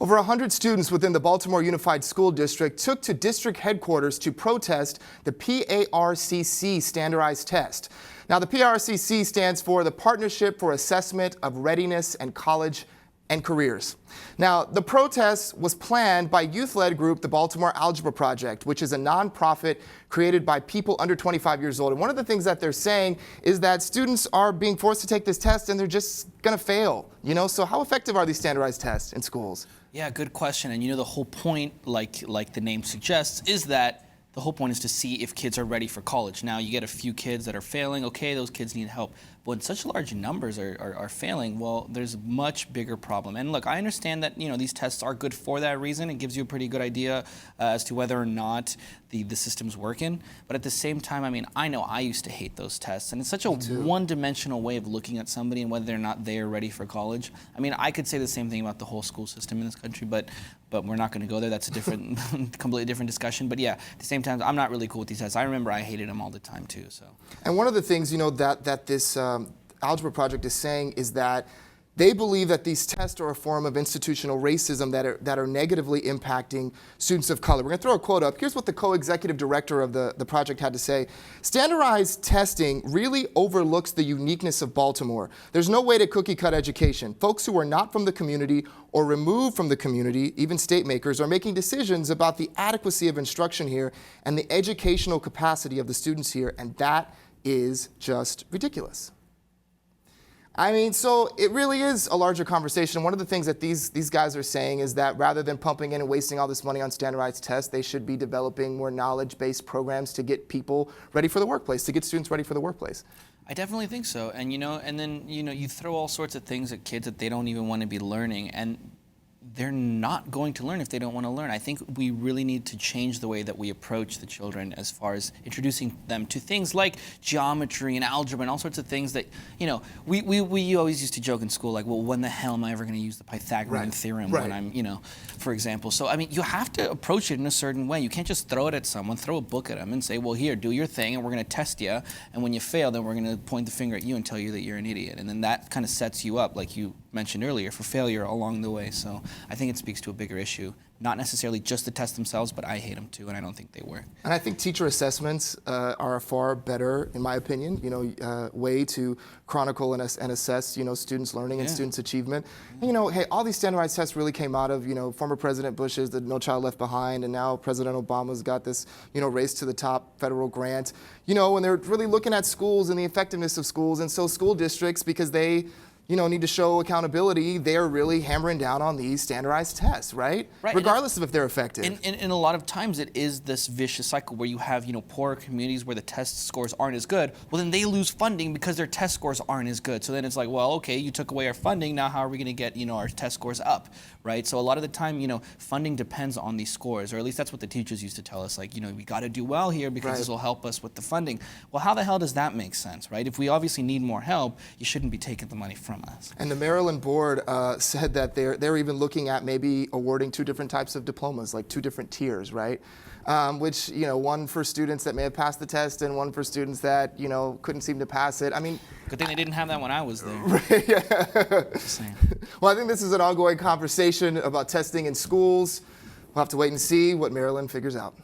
Over 100 students within the Baltimore Unified School District took to district headquarters to protest the PARCC standardized test. Now, the PARCC stands for the Partnership for Assessment of Readiness and College and Careers. Now, the protest was planned by youth-led group the Baltimore Algebra Project, which is a nonprofit created by people under 25 years old. And one of the things that they're saying is that students are being forced to take this test and they're just going to fail. So how effective are these standardized tests in schools? Yeah, good question. And the whole point, like the name suggests, is that the whole point is to see if kids are ready for college. Now, you get a few kids that are failing. Okay, those kids need help. But when such large numbers are failing, well, there's a much bigger problem. And look, I understand that these tests are good for that reason. It gives you a pretty good idea as to whether or not the system's working. But at the same time, I know I used to hate those tests. And it's such a one-dimensional way of looking at somebody and whether or not they're ready for college. I could say the same thing about the whole school system in this country, but we're not going to go there. That's a different, completely different discussion. But yeah, at the same time, I'm not really cool with these tests. I remember I hated them all the time too. So. And one of the things that this Algebra Project is saying is that they believe that these tests are a form of institutional racism that are negatively impacting students of color. We're going to throw a quote up. Here's what the co-executive director of the project had to say. Standardized testing really overlooks the uniqueness of Baltimore. There's no way to cookie-cut education. Folks who are not from the community or removed from the community, even state makers, are making decisions about the adequacy of instruction here and the educational capacity of the students here, and that is just ridiculous. So it really is a larger conversation. One of the things that these guys are saying is that rather than pumping in and wasting all this money on standardized tests, they should be developing more knowledge-based programs to get people ready for the workplace, to get students ready for the workplace. I definitely think so. And then you throw all sorts of things at kids that they don't even want to be learning, and they're not going to learn if they don't want to learn. I think we really need to change the way that we approach the children as far as introducing them to things like geometry and algebra and all sorts of things that, we always used to joke in school, like, well, when the hell am I ever going to use the Pythagorean theorem when I'm, for example. So, you have to approach it in a certain way. You can't just throw it at someone, throw a book at them and say, well, here, do your thing and we're going to test you. And when you fail, then we're going to point the finger at you and tell you that you're an idiot. And then that kind of sets you up, like you mentioned earlier, for failure along the way. So I think it speaks to a bigger issue, not necessarily just the tests themselves, but I hate them too, and I don't think they work. And I think teacher assessments are a far better, in my opinion, way to chronicle and assess, students' learning and students' achievement. And, hey, all these standardized tests really came out of, former President Bush's the No Child Left Behind, and now President Obama's got this, race to the top federal grant. When they're really looking at schools and the effectiveness of schools, and so school districts, because they need to show accountability, they're really hammering down on these standardized tests, right? Regardless of if they're effective. And a lot of times it is this vicious cycle where you have, poorer communities where the test scores aren't as good. Well, then they lose funding because their test scores aren't as good. So then it's like, well, okay, you took away our funding, now how are we going to get, our test scores up, right? So a lot of the time, funding depends on these scores, or at least that's what the teachers used to tell us, like, we got to do well here because this will help us with the funding. Well, how the hell does that make sense, right? If we obviously need more help, you shouldn't be taking the money from us. And the Maryland board said that they're even looking at maybe awarding two different types of diplomas, like two different tiers, right? Which, one for students that may have passed the test and one for students that, couldn't seem to pass it. Good thing they didn't have that when I was there. Right, yeah. Just saying. Well, I think this is an ongoing conversation about testing in schools. We'll have to wait and see what Maryland figures out.